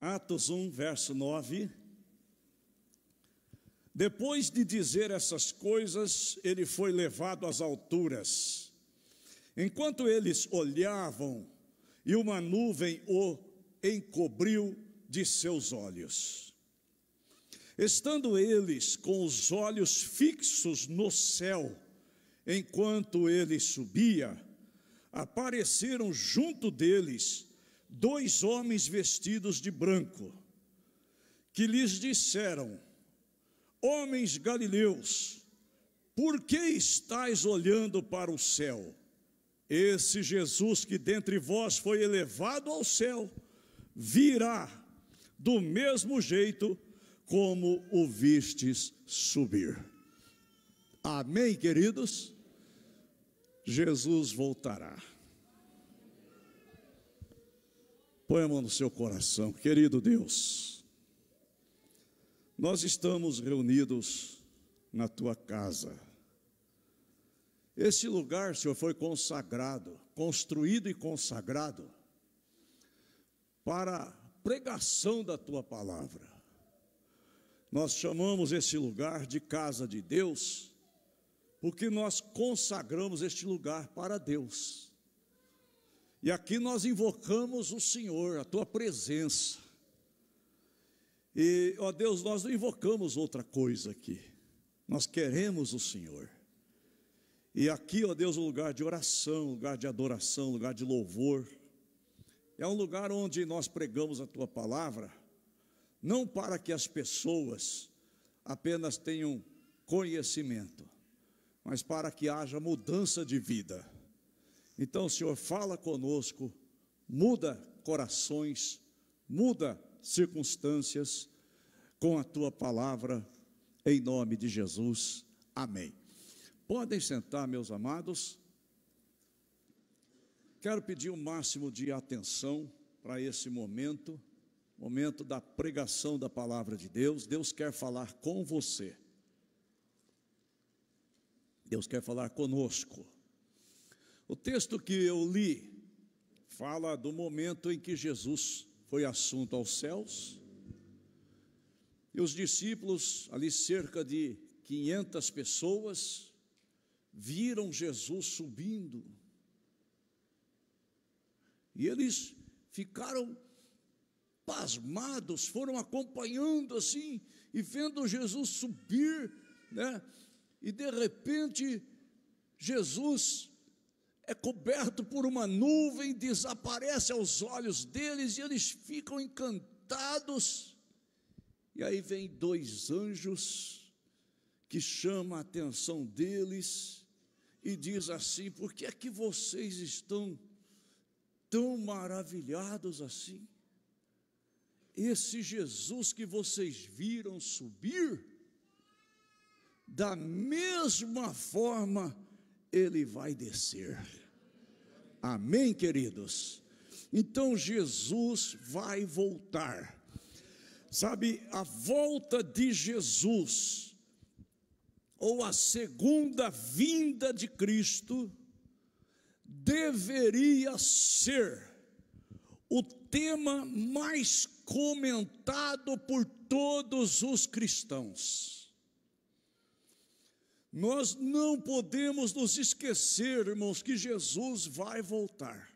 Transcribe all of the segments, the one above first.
Atos 1, verso 9. Depois de dizer essas coisas, ele foi levado às alturas. Enquanto eles olhavam, e uma nuvem o encobriu de seus olhos. Estando eles com os olhos fixos no céu, enquanto ele subia, apareceram junto deles 2 homens vestidos de branco, que lhes disseram: Homens galileus, por que estáis olhando para o céu? Esse Jesus que dentre vós foi elevado ao céu, virá do mesmo jeito como o vistes subir. Amém, queridos? Jesus voltará. Põe a mão no seu coração, querido Deus. Nós estamos reunidos na tua casa. Esse lugar, Senhor, foi consagrado, construído e consagrado para a pregação da tua palavra. Nós chamamos esse lugar de casa de Deus, porque nós consagramos este lugar para Deus. E aqui nós invocamos o Senhor, a tua presença. E, ó Deus, nós não invocamos outra coisa aqui. Nós queremos o Senhor. E aqui, ó Deus, um lugar de oração, lugar de adoração, lugar de louvor. É um lugar onde nós pregamos a tua palavra, não para que as pessoas apenas tenham conhecimento, mas para que haja mudança de vida. Então, Senhor, fala conosco, muda corações, muda circunstâncias com a tua palavra, em nome de Jesus. Amém. Podem sentar, meus amados. Quero pedir o máximo de atenção para esse momento da pregação da palavra de Deus. Deus quer falar com você. Deus quer falar conosco. O texto que eu li fala do momento em que Jesus foi assunto aos céus. E os discípulos, ali cerca de 500 pessoas, viram Jesus subindo. E eles ficaram pasmados, foram acompanhando assim, e vendo Jesus subir, né? E de repente, Jesus é coberto por uma nuvem, desaparece aos olhos deles, e eles ficam encantados. E aí vem 2 anjos, que chamam a atenção deles, e diz assim: por que é que vocês estão tão maravilhados assim? Esse Jesus que vocês viram subir, da mesma forma ele vai descer. Amém, queridos? Então Jesus vai voltar. Sabe, a volta de Jesus, ou a segunda vinda de Cristo, deveria ser o tema mais comentado por todos os cristãos. Nós não podemos nos esquecer, irmãos, que Jesus vai voltar.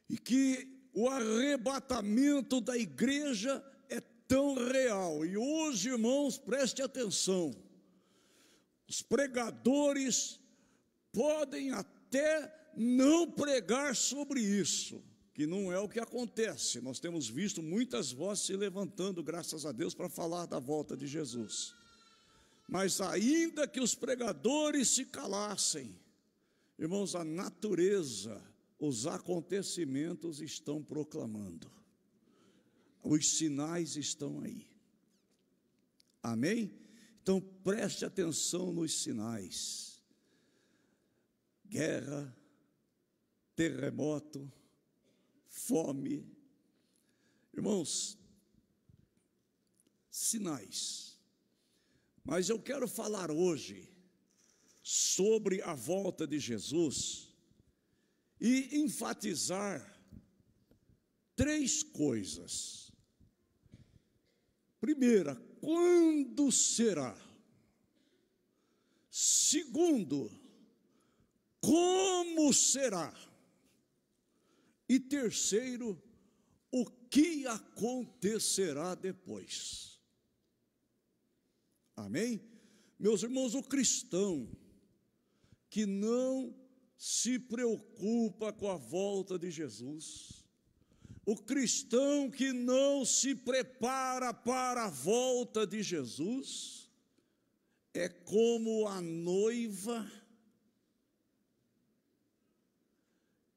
E que o arrebatamento da igreja é tão real. E hoje, irmãos, preste atenção. Os pregadores podem até não pregar sobre isso, que não é o que acontece. Nós temos visto muitas vozes se levantando, graças a Deus, para falar da volta de Jesus. Mas ainda que os pregadores se calassem, irmãos, a natureza, os acontecimentos estão proclamando. Os sinais estão aí. Amém? Então preste atenção nos sinais. Guerra, terremoto, fome. Irmãos, sinais. Mas eu quero falar hoje sobre a volta de Jesus e enfatizar três coisas. Primeira, quando será? Segundo, como será? E terceiro, o que acontecerá depois? Amém? Meus irmãos, o cristão que não se preocupa com a volta de Jesus, o cristão que não se prepara para a volta de Jesus, é como a noiva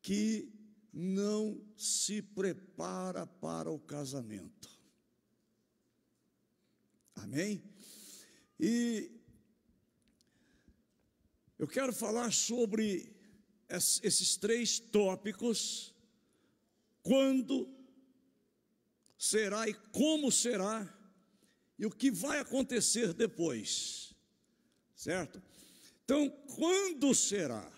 que não se prepara para o casamento. Amém? E eu quero falar sobre esses três tópicos: quando será e como será, e o que vai acontecer depois, certo? Então, quando será?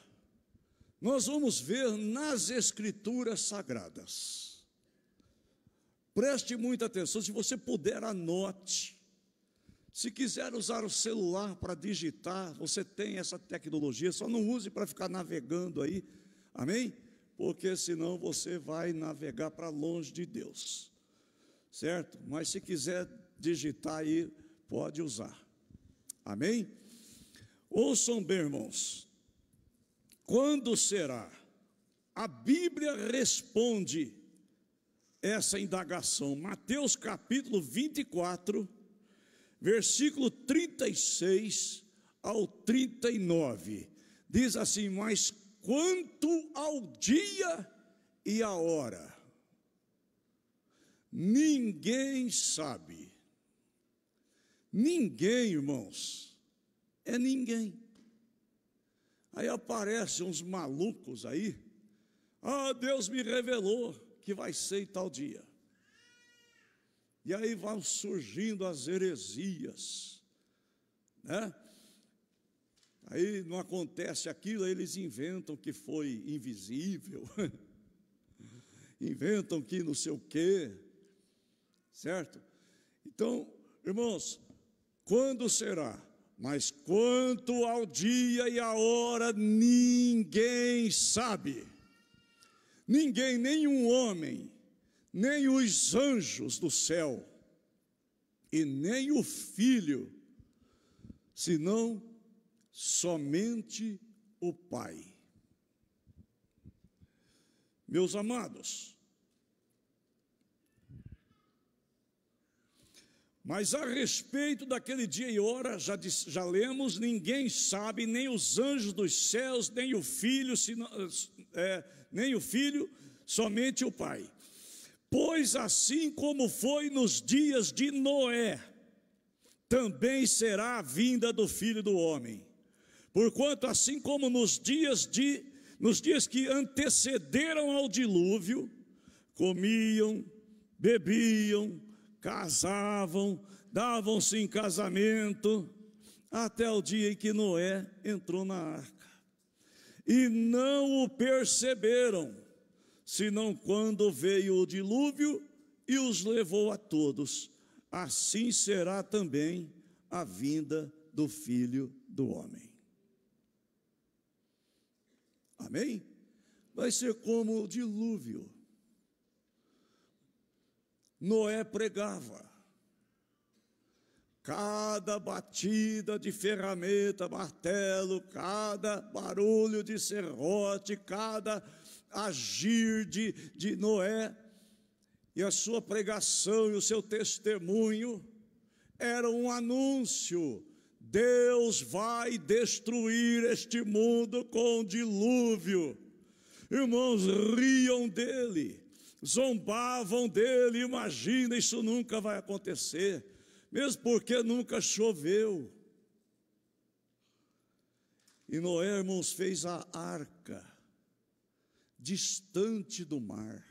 Nós vamos ver nas Escrituras Sagradas. Preste muita atenção, se você puder, anote. Se quiser usar o celular para digitar, você tem essa tecnologia, só não use para ficar navegando aí, amém? Porque senão você vai navegar para longe de Deus, certo? Mas se quiser digitar aí, pode usar, amém? Ouçam bem, irmãos. Quando será? A Bíblia responde essa indagação. Mateus capítulo 24, versículo 36 ao 39. Diz assim: mas quanto ao dia e a hora, ninguém sabe. Ninguém, irmãos, é ninguém. Aí aparecem uns malucos aí: ah, Deus me revelou que vai ser em tal dia. E aí vão surgindo as heresias, né? Aí não acontece aquilo, aí eles inventam que foi invisível, inventam que não sei o quê, certo? Então, irmãos, quando será? Mas quanto ao dia e a hora, ninguém sabe. Ninguém, nenhum homem, nem os anjos do céu, e nem o Filho, senão somente o Pai. Meus amados, mas a respeito daquele dia e hora, já lemos, ninguém sabe, nem os anjos dos céus, nem o Filho, somente o Pai. Pois assim como foi nos dias de Noé, também será a vinda do Filho do Homem. Porquanto assim como nos dias que antecederam ao dilúvio, comiam, bebiam, casavam, davam-se em casamento, até o dia em que Noé entrou na arca. E não o perceberam, senão quando veio o dilúvio e os levou a todos. Assim será também a vinda do Filho do Homem. Amém? Vai ser como o dilúvio. Noé pregava. Cada batida de ferramenta, martelo, cada barulho de serrote, cada agir de Noé, e a sua pregação e o seu testemunho era um anúncio: Deus vai destruir este mundo com dilúvio. Irmãos, riam dele, zombavam dele. Imagina, isso nunca vai acontecer, mesmo porque nunca choveu. E Noé, irmãos, fez a arca distante do mar,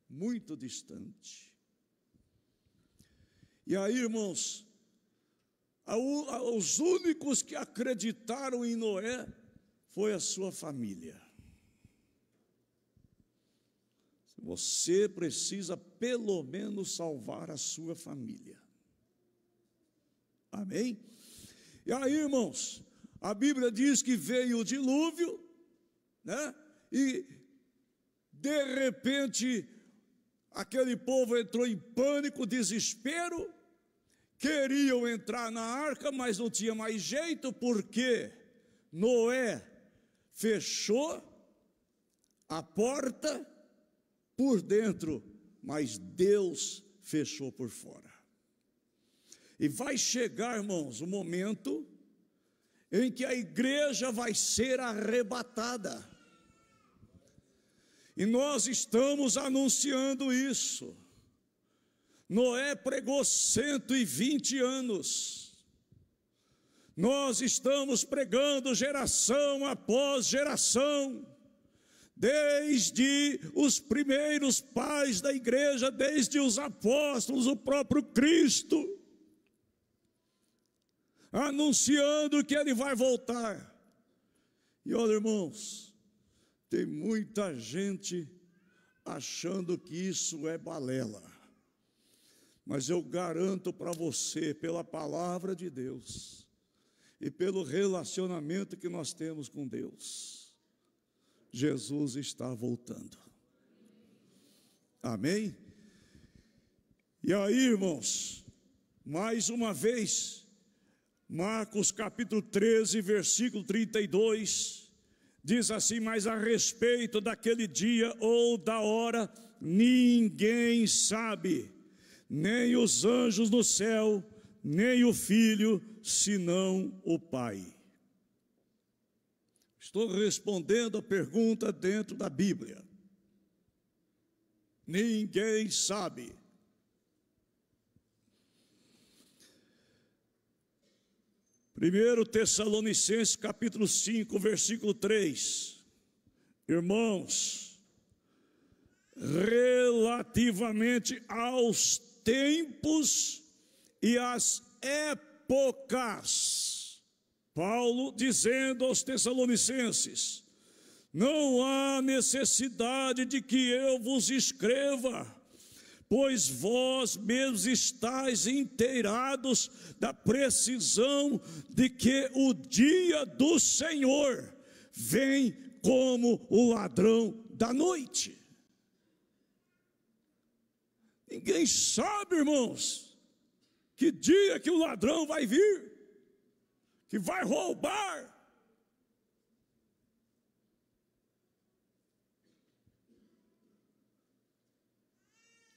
muito distante. E aí, irmãos, os únicos que acreditaram em Noé foi a sua família. Você precisa pelo menos salvar a sua família. Amém? E aí, irmãos, a Bíblia diz que veio o dilúvio, né? E de repente aquele povo entrou em pânico, desespero, queriam entrar na arca, mas não tinha mais jeito, porque Noé fechou a porta por dentro, mas Deus fechou por fora. E vai chegar, irmãos, o momento em que a igreja vai ser arrebatada. E nós estamos anunciando isso. Noé pregou 120 anos. Nós estamos pregando geração após geração, desde os primeiros pais da igreja, desde os apóstolos, o próprio Cristo, anunciando que Ele vai voltar. E olha, irmãos, tem muita gente achando que isso é balela, mas eu garanto para você, pela palavra de Deus e pelo relacionamento que nós temos com Deus, Jesus está voltando. Amém? E aí, irmãos, mais uma vez, Marcos capítulo 13, versículo 32, diz assim: mas a respeito daquele dia ou da hora, ninguém sabe, nem os anjos no céu, nem o Filho, senão o Pai. Estou respondendo a pergunta dentro da Bíblia. Ninguém sabe. 1 Tessalonicenses capítulo 5, versículo 3. Irmãos, relativamente aos tempos e às épocas, Paulo dizendo aos Tessalonicenses: não há necessidade de que eu vos escreva, pois vós mesmos estáis inteirados da precisão de que o dia do Senhor vem como o ladrão da noite. Ninguém sabe, irmãos, que dia que o ladrão vai vir, que vai roubar.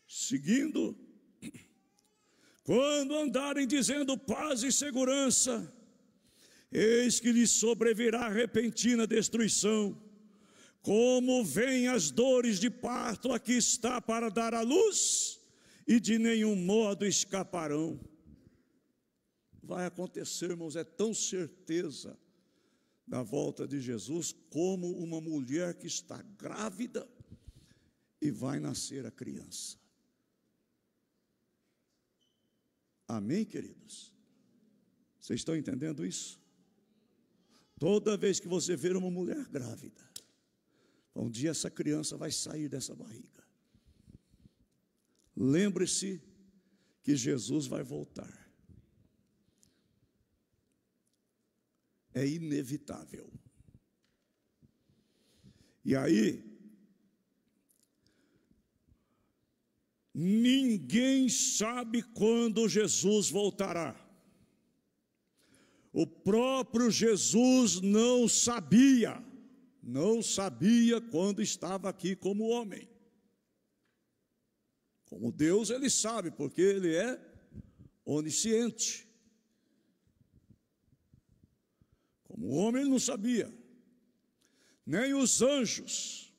Seguindo, quando andarem dizendo paz e segurança, eis que lhes sobrevirá repentina destruição, como vêm as dores de parto a que está para dar à luz, e de nenhum modo escaparão. Vai acontecer, irmãos, é tão certeza da volta de Jesus, como uma mulher que está grávida e vai nascer a criança. Amém, queridos? Vocês estão entendendo isso? Toda vez que você ver uma mulher grávida, um dia essa criança vai sair dessa barriga. Lembre-se que Jesus vai voltar. É inevitável. E aí, ninguém sabe quando Jesus voltará. O próprio Jesus não sabia quando estava aqui como homem. Como Deus ele sabe, porque ele é onisciente. Como homem ele não sabia, nem os anjos.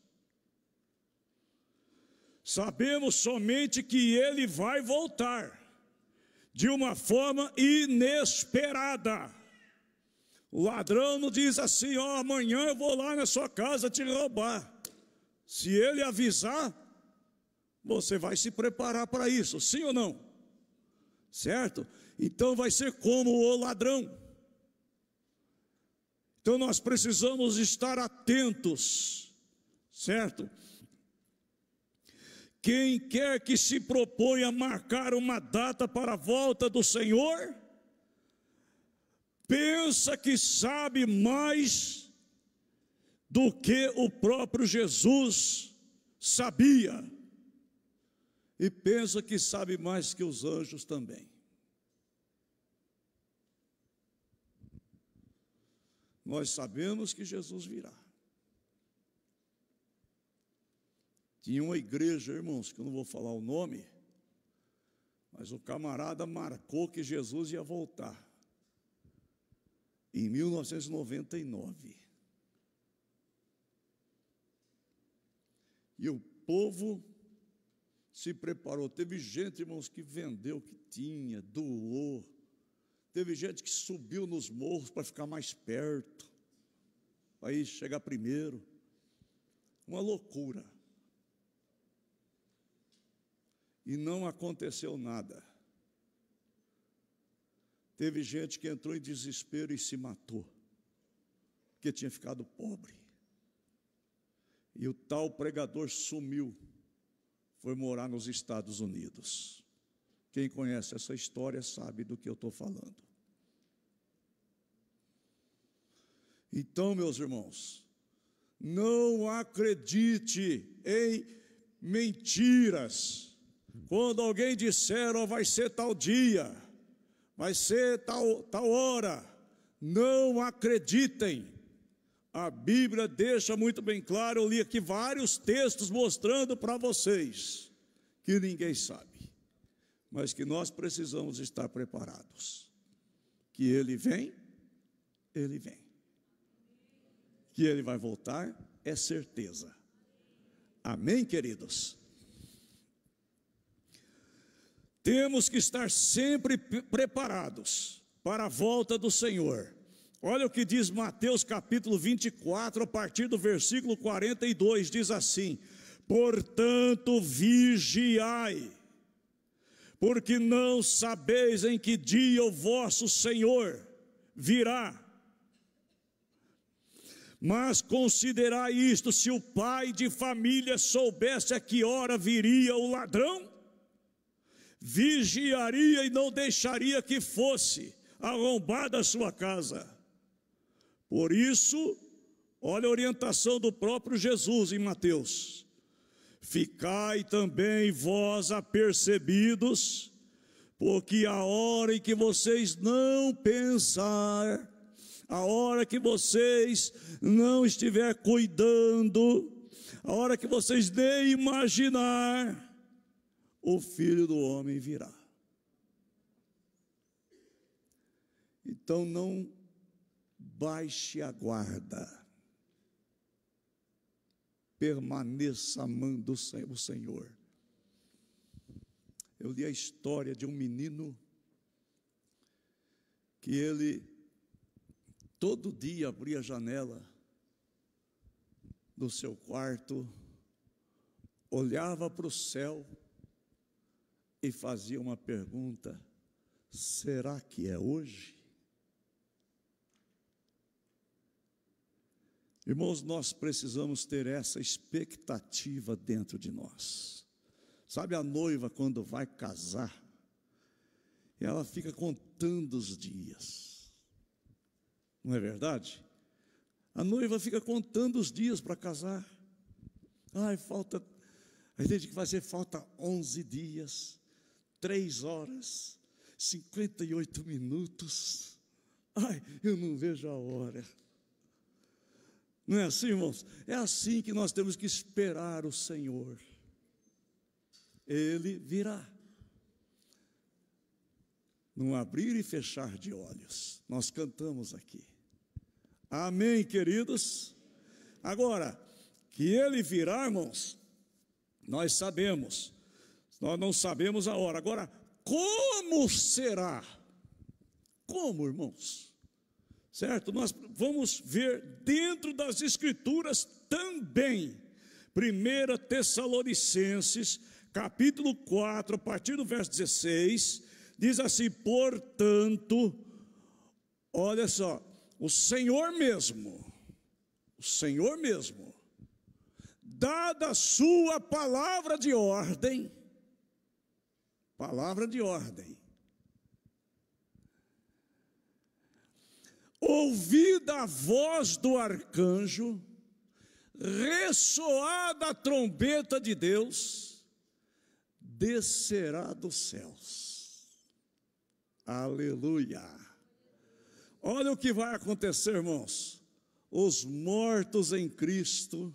Sabemos somente que ele vai voltar de uma forma inesperada. O ladrão não diz assim: ó, amanhã eu vou lá na sua casa te roubar. Se ele avisar, você vai se preparar para isso, sim ou não? Certo? Então vai ser como o ladrão. Então nós precisamos estar atentos, certo? Quem quer que se proponha a marcar uma data para a volta do Senhor, pensa que sabe mais do que o próprio Jesus sabia, e pensa que sabe mais que os anjos também. Nós sabemos que Jesus virá. Tinha uma igreja, irmãos, que eu não vou falar o nome, mas o camarada marcou que Jesus ia voltar em 1999. E o povo se preparou. Teve gente, irmãos, que vendeu o que tinha, doou. Teve gente que subiu nos morros para ficar mais perto, para ir chegar primeiro. Uma loucura. E não aconteceu nada. Teve gente que entrou em desespero e se matou, porque tinha ficado pobre. E o tal pregador sumiu, foi morar nos Estados Unidos. Quem conhece essa história sabe do que eu estou falando. Então, meus irmãos, não acredite em mentiras. Quando alguém disser, oh, vai ser tal dia, vai ser tal hora, não acreditem. A Bíblia deixa muito bem claro, eu li aqui vários textos mostrando para vocês que ninguém sabe, mas que nós precisamos estar preparados. Que Ele vem, Ele vem. Que Ele vai voltar, é certeza. Amém, queridos? Temos que estar sempre preparados para a volta do Senhor. Olha o que diz Mateus capítulo 24, a partir do versículo 42, diz assim: portanto, vigiai, porque não sabeis em que dia o vosso Senhor virá. Mas considerai isto: se o pai de família soubesse a que hora viria o ladrão, vigiaria e não deixaria que fosse arrombada a sua casa. Por isso, olha a orientação do próprio Jesus em Mateus: ficai também vós apercebidos, porque a hora em que vocês não pensar, a hora que vocês não estiver cuidando, a hora que vocês nem imaginar, o Filho do Homem virá. Então não baixe a guarda, permaneça amando o Senhor. Eu li a história de um menino que ele todo dia abria a janela do seu quarto, olhava para o céu e fazia uma pergunta: será que é hoje? Irmãos, nós precisamos ter essa expectativa dentro de nós. Sabe a noiva quando vai casar, ela fica contando os dias, não é verdade? A noiva fica contando os dias para casar. Ai, falta, a gente vai dizer, falta 11 dias, 3 horas, 58 minutos. Ai, eu não vejo a hora. Não é assim, irmãos? É assim que nós temos que esperar o Senhor. Ele virá. Num abrir e fechar de olhos. Nós cantamos aqui. Amém, queridos? Agora, que Ele virá, irmãos, nós sabemos. Nós não sabemos a hora. Agora, como será? Como, irmãos? Certo? Nós vamos ver dentro das Escrituras também. 1 Tessalonicenses, capítulo 4, a partir do verso 16, diz assim: portanto, olha só, o Senhor mesmo, dada a sua palavra de ordem, ouvida a voz do arcanjo, ressoada a trombeta de Deus, descerá dos céus. Aleluia! Olha o que vai acontecer, irmãos. Os mortos em Cristo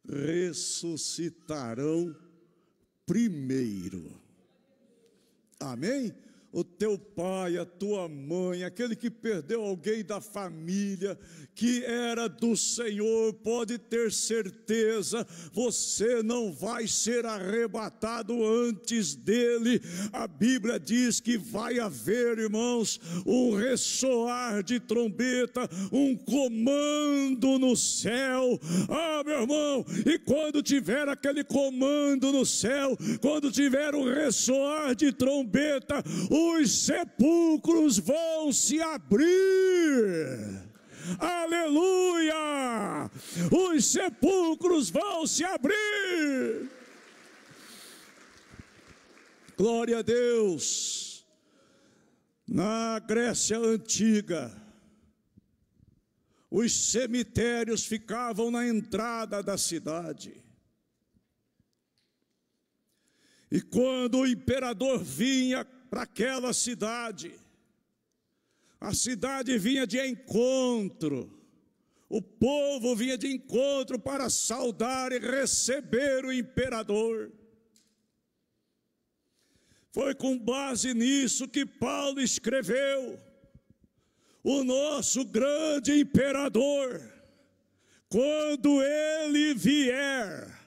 ressuscitarão primeiro. Amém? O teu pai, a tua mãe, aquele que perdeu alguém da família, que era do Senhor, pode ter certeza, você não vai ser arrebatado antes dele. A Bíblia diz que vai haver, irmãos, um ressoar de trombeta, um comando no céu. Ah, meu irmão, e quando tiver aquele comando no céu, quando tiver um ressoar de trombeta, os sepulcros vão se abrir. Aleluia! Os sepulcros vão se abrir. Glória a Deus. Na Grécia Antiga, os cemitérios ficavam na entrada da cidade. E quando o imperador vinha para aquela cidade, a cidade vinha de encontro, o povo vinha de encontro para saudar e receber o imperador. Foi com base nisso que Paulo escreveu: o nosso grande imperador, quando ele vier.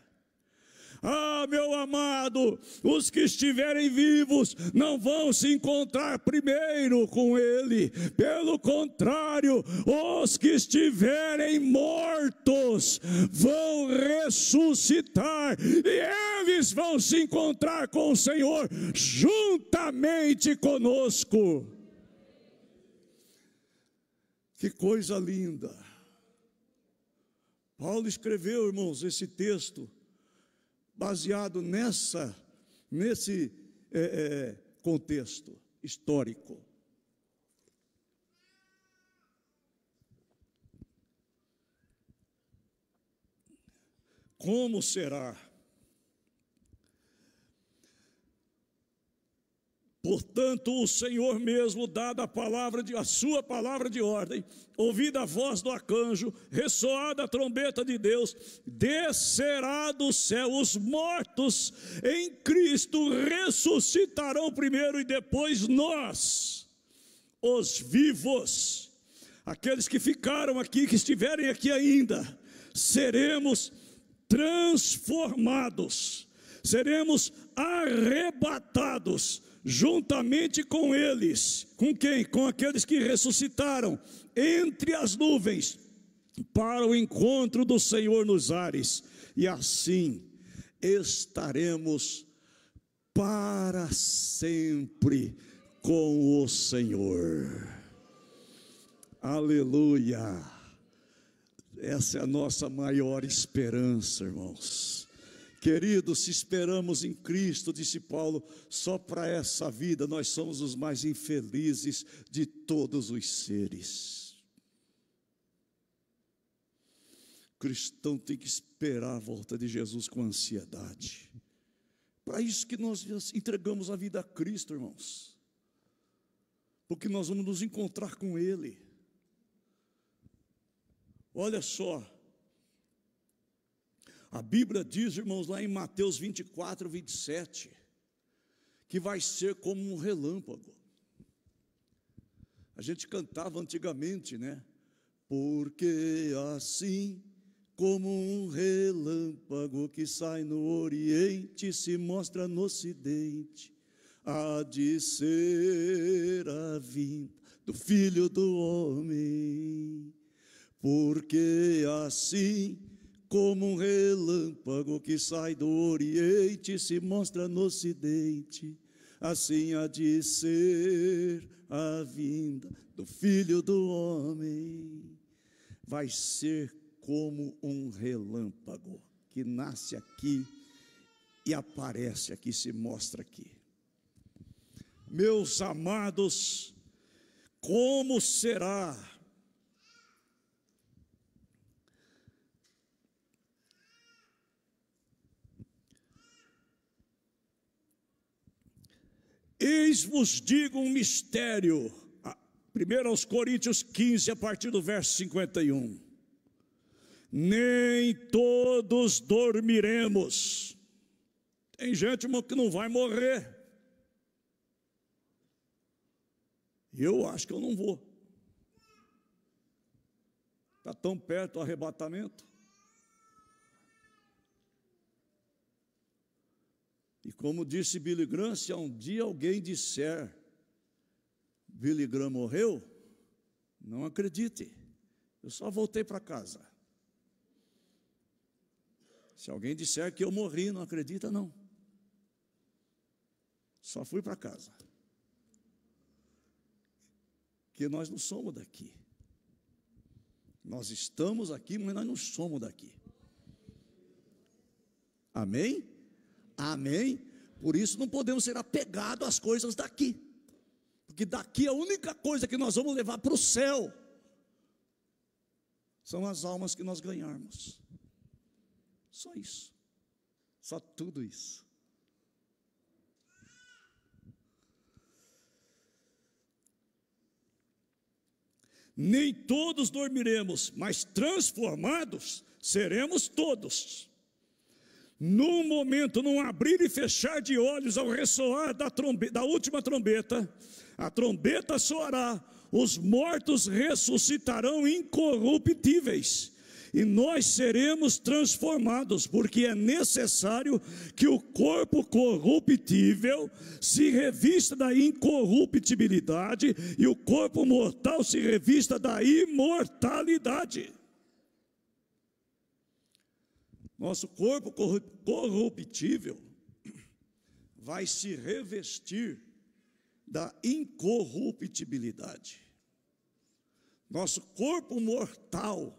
Ah, meu amado, os que estiverem vivos não vão se encontrar primeiro com ele. Pelo contrário, os que estiverem mortos vão ressuscitar e eles vão se encontrar com o Senhor juntamente conosco. Que coisa linda! Paulo escreveu, irmãos, esse texto baseado nesse contexto histórico. Como será? Portanto, o Senhor mesmo, dada a sua palavra de ordem, ouvida a voz do arcanjo, ressoada a trombeta de Deus, descerá do céu. Os mortos em Cristo ressuscitarão primeiro e depois nós, os vivos, aqueles que ficaram aqui, que estiverem aqui ainda, seremos transformados, seremos arrebatados juntamente com eles. Com quem? Com aqueles que ressuscitaram entre as nuvens para o encontro do Senhor nos ares, e assim estaremos para sempre com o Senhor. Aleluia! Essa é a nossa maior esperança, irmãos. Queridos, se esperamos em Cristo, disse Paulo, só para essa vida nós somos os mais infelizes de todos os seres. O cristão tem que esperar a volta de Jesus com ansiedade. Para isso que nós entregamos a vida a Cristo, irmãos. Porque nós vamos nos encontrar com Ele. Olha só. A Bíblia diz, irmãos, lá em Mateus 24, 27, que vai ser como um relâmpago. A gente cantava antigamente, né? Porque assim como um relâmpago que sai no Oriente, se mostra no Ocidente, há de ser a vinda do Filho do Homem. Porque assim como um relâmpago que sai do Oriente, se mostra no Ocidente, assim há de ser a vinda do Filho do Homem. Vai ser como um relâmpago, que nasce aqui e aparece aqui, se mostra aqui. Meus amados, como será eis-vos digo um mistério, 1 aos Coríntios 15, a partir do verso 51, nem todos dormiremos. Tem gente, irmão, que não vai morrer. Eu acho que eu não vou. Está tão perto do arrebatamento. E como disse Billy Graham, se um dia alguém disser Billy Graham morreu, não acredite, eu só voltei para casa. Se alguém disser que eu morri, não acredita, não. Só fui para casa. Que nós não somos daqui. Nós estamos aqui, mas nós não somos daqui. Amém? Amém? Por isso não podemos ser apegados às coisas daqui. Porque daqui a única coisa que nós vamos levar para o céu são as almas que nós ganharmos. Só isso. Só tudo isso. Nem todos dormiremos, mas transformados seremos todos. Num momento, num abrir e fechar de olhos, ao ressoar da última trombeta, a trombeta soará, os mortos ressuscitarão incorruptíveis, e nós seremos transformados, porque é necessário que o corpo corruptível se revista da incorruptibilidade e o corpo mortal se revista da imortalidade. Nosso corpo corruptível vai se revestir da incorruptibilidade. Nosso corpo mortal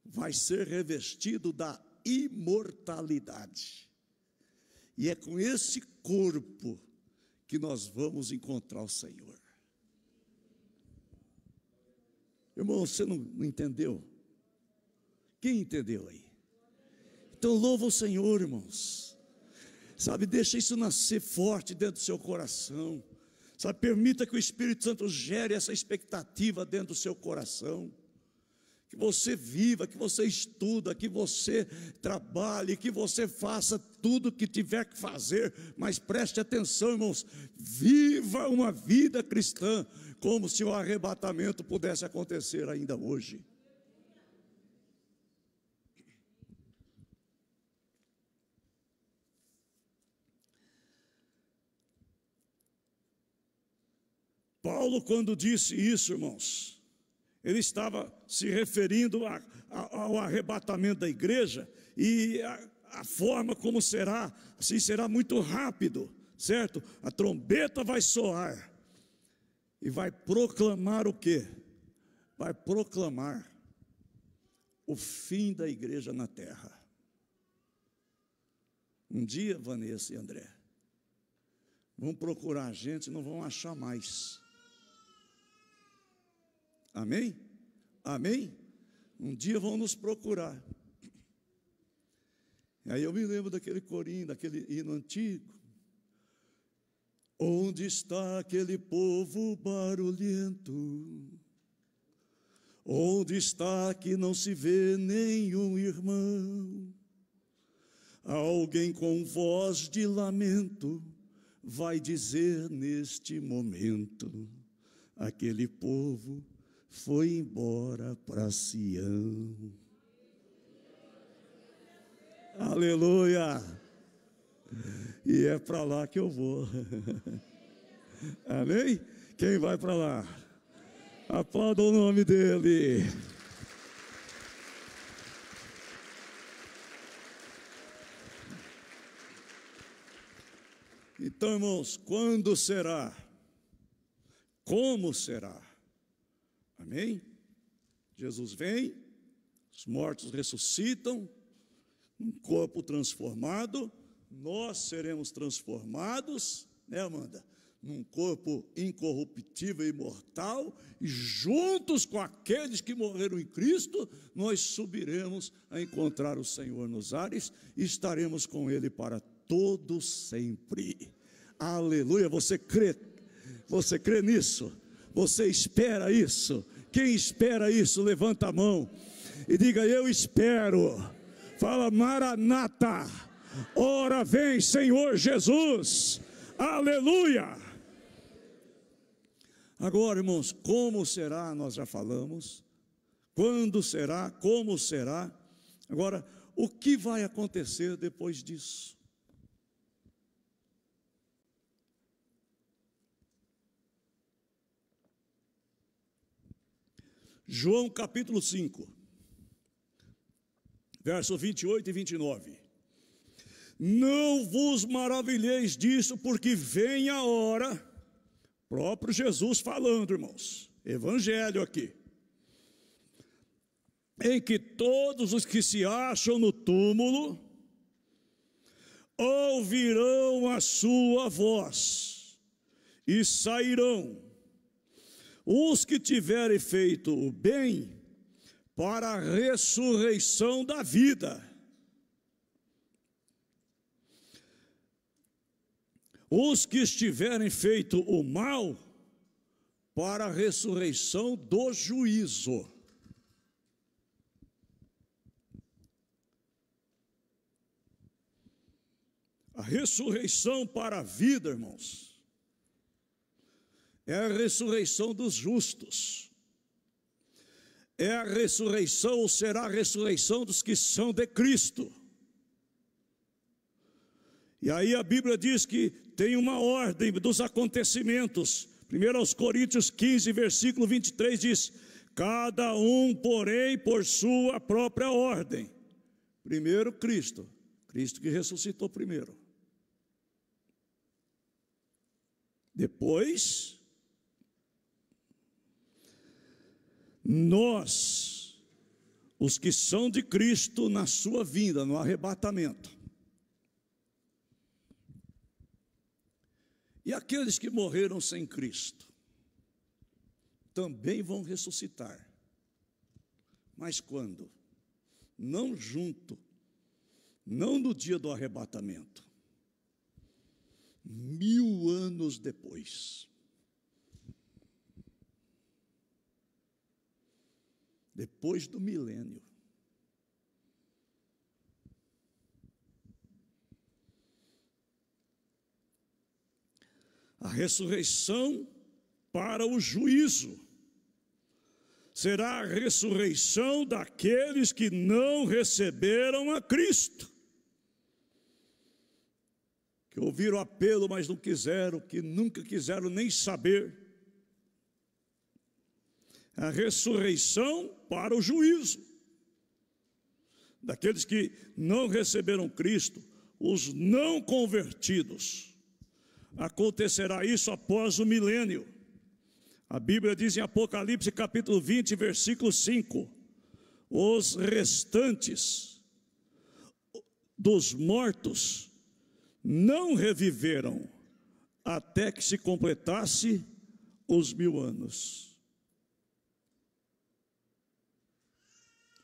vai ser revestido da imortalidade. E é com esse corpo que nós vamos encontrar o Senhor. Irmão, você não entendeu? Quem entendeu aí? Então louva o Senhor, irmãos. Sabe, deixa isso nascer forte dentro do seu coração. Sabe, permita que o Espírito Santo gere essa expectativa dentro do seu coração. Que você viva, que você estuda, que você trabalhe, que você faça tudo o que tiver que fazer, mas preste atenção, irmãos, viva uma vida cristã, como se o arrebatamento pudesse acontecer ainda hoje. Paulo, quando disse isso, irmãos, ele estava se referindo ao arrebatamento da igreja e a forma como será, assim será muito rápido, certo? A trombeta vai soar e vai proclamar o quê? Vai proclamar o fim da igreja na terra. Um dia, Vanessa e André, vão procurar a gente e não vão achar mais. Amém? Amém? Um dia vão nos procurar. Aí eu me lembro daquele corinho, daquele hino antigo. Onde está aquele povo barulhento? Onde está que não se vê nenhum irmão? Alguém com voz de lamento vai dizer neste momento: aquele povo foi embora para Sião. Aleluia! E é para lá que eu vou. Amém? Quem vai para lá? Aplauda o nome dele. Então, irmãos, quando será? Como será? Amém? Jesus vem, Os mortos ressuscitam, um corpo transformado, nós seremos transformados, né, Amanda? Num corpo incorruptível e imortal, e juntos com aqueles que morreram em Cristo, nós subiremos a encontrar o Senhor nos ares e estaremos com Ele para todo sempre. Aleluia! Você crê nisso? Você espera isso? Quem espera isso, levanta a mão e diga: eu espero. Fala: Maranata, ora vem Senhor Jesus. Aleluia! Agora, irmãos, como será? Nós já falamos. Quando será? Como será? Agora, o que vai acontecer depois disso? João capítulo 5, verso 28 e 29. Não vos maravilheis disso, porque vem a hora, próprio Jesus falando, irmãos, evangelho aqui, em que todos os que se acham no túmulo ouvirão a sua voz e sairão, os que tiverem feito o bem, para a ressurreição da vida, os que estiverem feito o mal, para a ressurreição do juízo. A ressurreição para a vida, irmãos, é a ressurreição dos justos. É a ressurreição, ou será a ressurreição dos que são de Cristo. E aí a Bíblia diz que tem uma ordem dos acontecimentos. 1 Coríntios 15, versículo 23 diz: cada um, porém, por sua própria ordem. Primeiro Cristo, Cristo que ressuscitou primeiro. Depois, nós, os que são de Cristo na sua vinda, no arrebatamento. E aqueles que morreram sem Cristo também vão ressuscitar. Mas quando? Não junto, não no dia do arrebatamento. 1000 anos depois. Depois do milênio. A ressurreição para o juízo será a ressurreição daqueles que não receberam a Cristo, que ouviram o apelo, mas não quiseram, que nunca quiseram nem saber. A ressurreição para o juízo daqueles que não receberam Cristo, os não convertidos. Acontecerá isso após o milênio. A Bíblia diz em Apocalipse capítulo 20, versículo 5: os restantes dos mortos não reviveram até que se completasse os 1000 anos.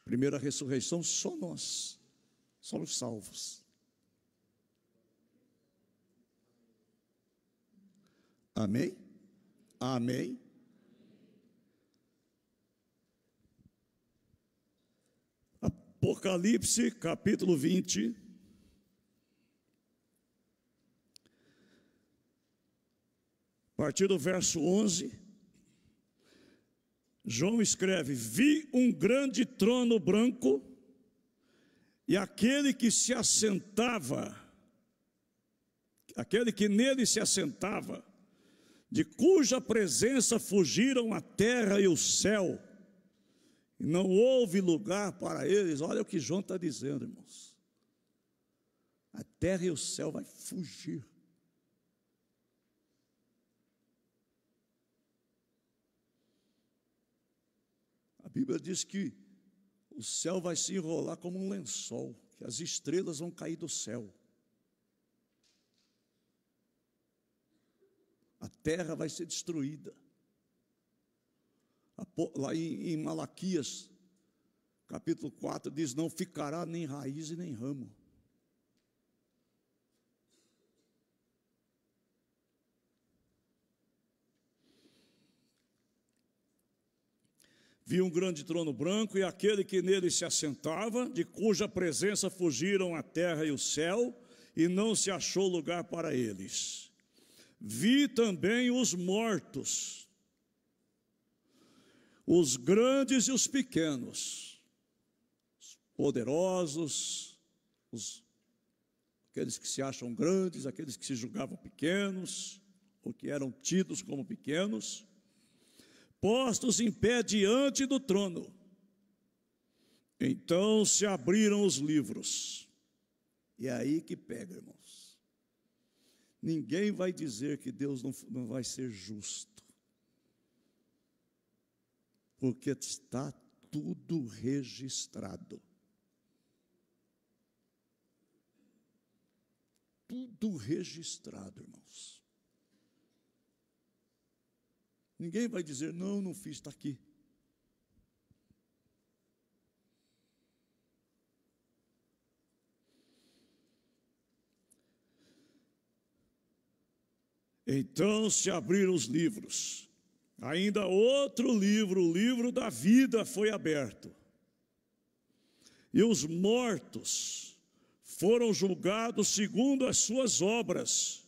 Primeira ressurreição, só nós, só os salvos. Amém? Amém? Apocalipse capítulo 20, a partir do verso 11, João escreve: vi um grande trono branco, e aquele que se assentava, aquele que nele se assentava, de cuja presença fugiram a terra e o céu, e não houve lugar para eles. Olha o que João está dizendo, irmãos. A terra e o céu vai fugir. A Bíblia diz que O céu vai se enrolar como um lençol, que as estrelas vão cair do céu. A terra vai ser destruída. Lá em Malaquias, capítulo 4, diz: não ficará nem raiz e nem ramo. Vi um grande trono branco e aquele que nele se assentava, de cuja presença fugiram a terra e o céu, e não se achou lugar para eles. Vi também os mortos, os grandes e os pequenos, os poderosos, aqueles que se acham grandes, aqueles que se julgavam pequenos, ou que eram tidos como pequenos, postos em pé diante do trono. Então se abriram os livros. E é aí que pega, irmãos. Ninguém vai dizer que Deus não vai ser justo, porque está tudo registrado. Tudo registrado, irmãos. Ninguém vai dizer: não fiz, está aqui. Então se abriram os livros. Ainda outro livro, o livro da vida, foi aberto. E os mortos foram julgados segundo as suas obras,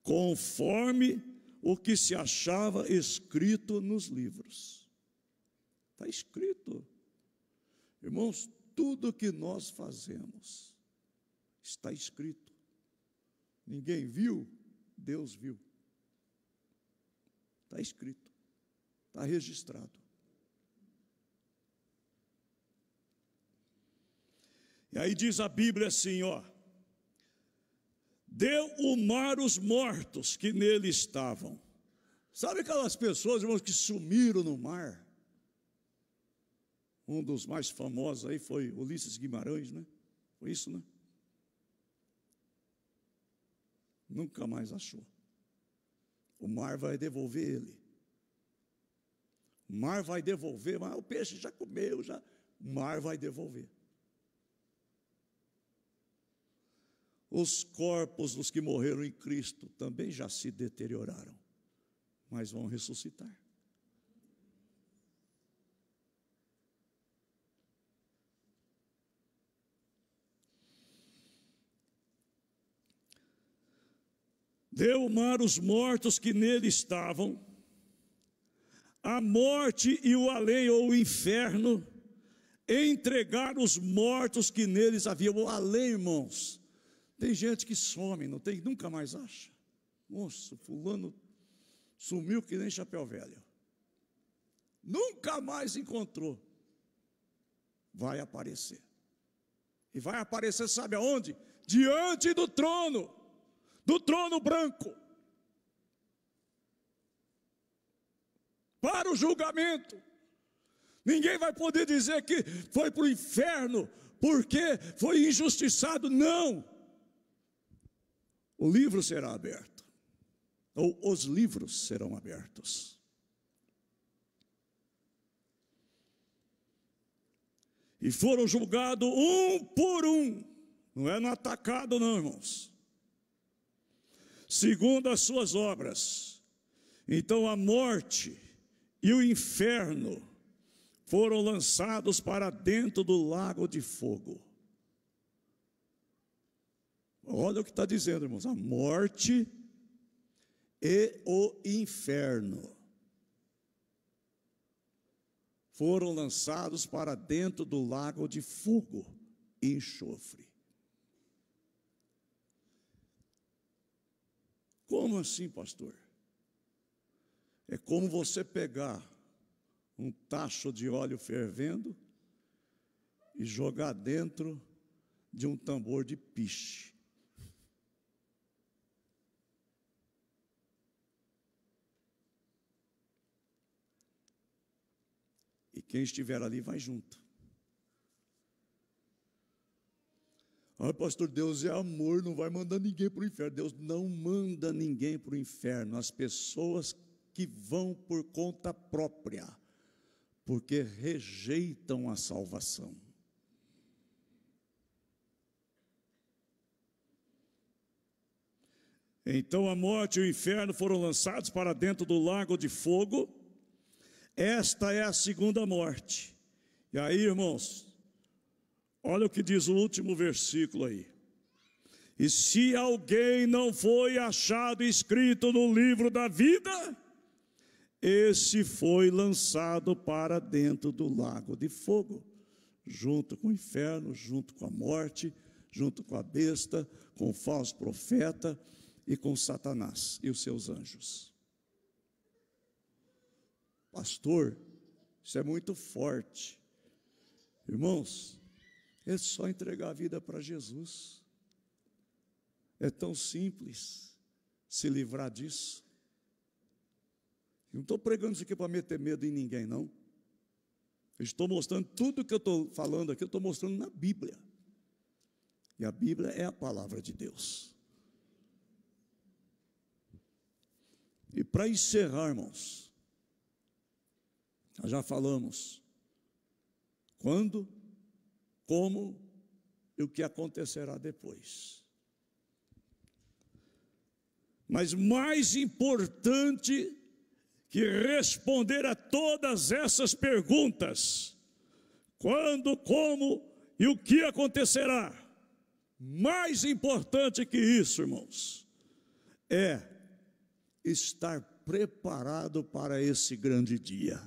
conforme o que se achava escrito nos livros. Está escrito. Irmãos, tudo que nós fazemos está escrito. Ninguém viu, Deus viu. Está escrito, está registrado. E aí diz a Bíblia assim, ó: deu o mar os mortos que nele estavam. Sabe aquelas pessoas, irmãos, que sumiram no mar? Um dos mais famosos aí foi Ulisses Guimarães, né? Foi isso, né? Nunca mais achou. O mar vai devolver ele. O mar vai devolver, mas o peixe já comeu, já. O mar vai devolver. Os corpos dos que morreram em Cristo também já se deterioraram, mas vão ressuscitar. Deu o mar os mortos que nele estavam, a morte e o além, ou o inferno, entregaram os mortos que neles havia. O além, irmãos, tem gente que some, não tem, nunca mais acha. Nossa, fulano sumiu que nem chapéu velho. Nunca mais encontrou. Vai aparecer. E vai aparecer, sabe aonde? Diante do trono branco. Para o julgamento. Ninguém vai poder dizer que foi para o inferno porque foi injustiçado. Não. O livro será aberto, ou os livros serão abertos. E foram julgados um por um, não é no atacado não, irmãos, segundo as suas obras. Então a morte e o inferno foram lançados para dentro do lago de fogo. Olha o que está dizendo, irmãos: a morte e o inferno foram lançados para dentro do lago de fogo e enxofre. Como assim, pastor? É como você pegar um tacho de óleo fervendo e jogar dentro de um tambor de piche. E quem estiver ali vai junto. Ah, pastor, Deus é amor, não vai mandar ninguém para o inferno. Deus não manda ninguém para o inferno. As pessoas que vão por conta própria, porque rejeitam a salvação. Então a morte e o inferno foram lançados para dentro do lago de fogo. Esta é a segunda morte. E aí, irmãos, olha o que diz o último versículo aí. E se alguém não foi achado escrito no livro da vida, esse foi lançado para dentro do lago de fogo, junto com o inferno, junto com a morte, junto com a besta, com o falso profeta e com Satanás e os seus anjos. Pastor, isso é muito forte. Irmãos, é só entregar a vida para Jesus. É tão simples se livrar disso. Eu não estou pregando isso aqui para meter medo em ninguém, não. Eu estou mostrando tudo que eu estou falando aqui, eu estou mostrando na Bíblia. E a Bíblia é a palavra de Deus. E para encerrar, irmãos, nós já falamos quando, como e o que acontecerá depois. Mas mais importante que responder a todas essas perguntas, quando, como e o que acontecerá, mais importante que isso, irmãos, é estar preparado para esse grande dia.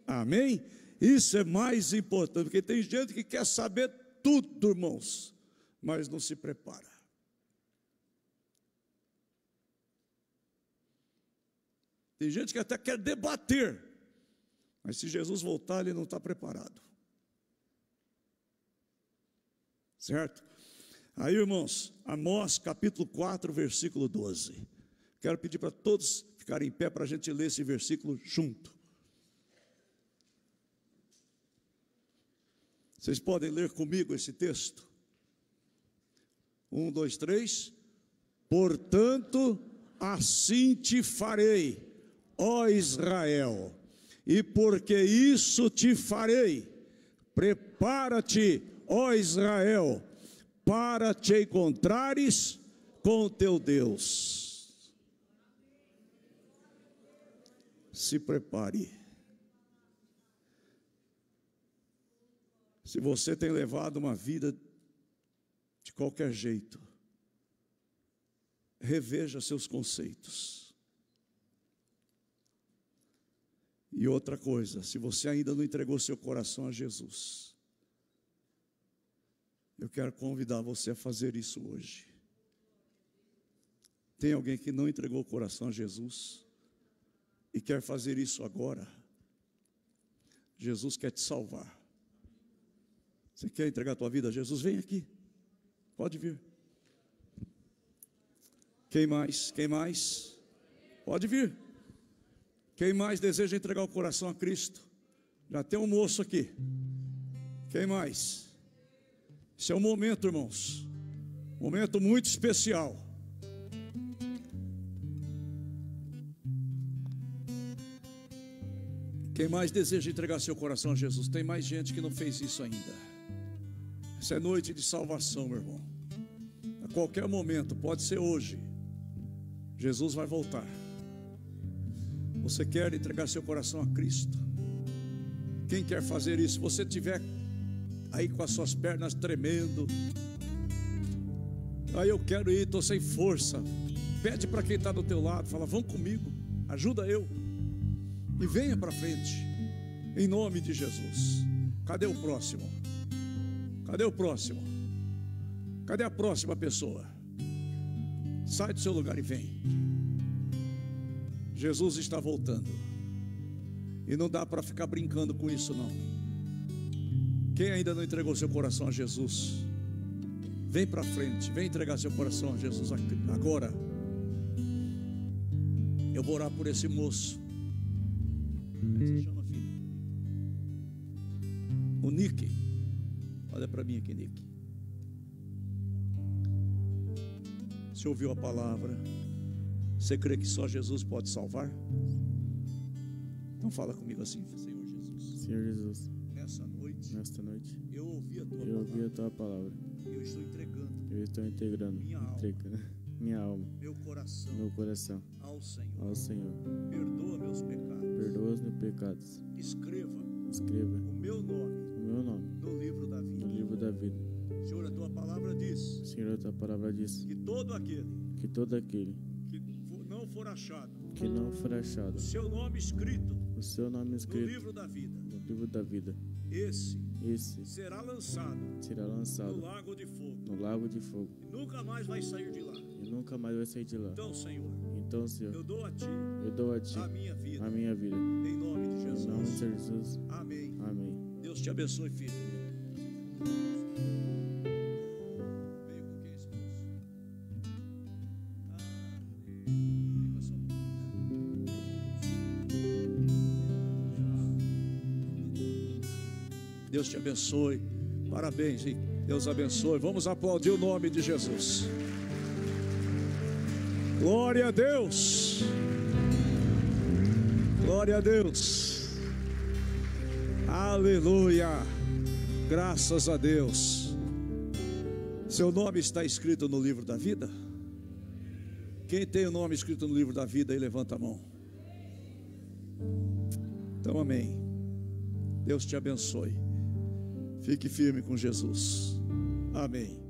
Amém? Isso é mais importante, porque tem gente que quer saber tudo, irmãos, mas não se prepara. Tem gente que até quer debater, mas se Jesus voltar, ele não está preparado. Certo? Aí, irmãos, Amós capítulo 4, versículo 12. Quero pedir para todos ficarem em pé para a gente ler esse versículo junto. Vocês podem ler comigo esse texto? 1, 2, 3. Portanto, assim te farei, ó Israel, e porque isso te farei, prepara-te, ó Israel, para te encontrares com o teu Deus. Se prepare. Se você tem levado uma vida de qualquer jeito, reveja seus conceitos. E outra coisa, se você ainda não entregou seu coração a Jesus, eu quero convidar você a fazer isso hoje. Tem alguém que não entregou o coração a Jesus e quer fazer isso agora? Jesus quer te salvar. Você quer entregar a tua vida a Jesus? Vem aqui, pode vir. Quem mais? Quem mais? Pode vir. Quem mais deseja entregar o coração a Cristo? Já tem um moço aqui. Quem mais? Esse é um momento, irmãos, um momento muito especial. Quem mais deseja entregar seu coração a Jesus? Tem mais gente que não fez isso ainda. Essa é noite de salvação, meu irmão. A qualquer momento, pode ser hoje, Jesus vai voltar. Você quer entregar seu coração a Cristo? Quem quer fazer isso? Se você estiver aí com as suas pernas tremendo, aí eu quero ir, estou sem força, pede para quem está do teu lado, fala, vão comigo, ajuda eu, e venha para frente, em nome de Jesus. Cadê o próximo? Cadê o próximo? Cadê a próxima pessoa? Sai do seu lugar e vem. Jesus está voltando. E não dá para ficar brincando com isso, não. Quem ainda não entregou seu coração a Jesus, vem para frente, vem entregar seu coração a Jesus agora. Eu vou orar por esse moço. Como é que você chama, filho? O Nick. Olha para mim aqui, Nick. Você ouviu a palavra? Você crê que só Jesus pode salvar? Então fala comigo assim: Senhor Jesus. Senhor Jesus, Nesta noite, eu ouvi a tua palavra. Eu estou entregando minha alma, meu coração ao Senhor. Perdoa meus pecados. Escreva o meu nome no livro da vida. Senhor, a tua palavra diz que todo aquele que não for achado o seu nome escrito no livro da vida, esse será lançado no lago de fogo, e nunca mais vai sair de lá. Então, Senhor, eu dou a ti a minha vida, em nome de Jesus. Amém. Deus te abençoe, filho. Veio com quem, esposo? Deus te abençoe. Parabéns, hein? Deus abençoe. Vamos aplaudir o nome de Jesus. Glória a Deus. Glória a Deus. Aleluia. Graças a Deus. Seu nome está escrito no livro da vida? Quem tem o nome escrito no livro da vida aí, levanta a mão. Então, amém. Deus te abençoe. Fique firme com Jesus. Amém.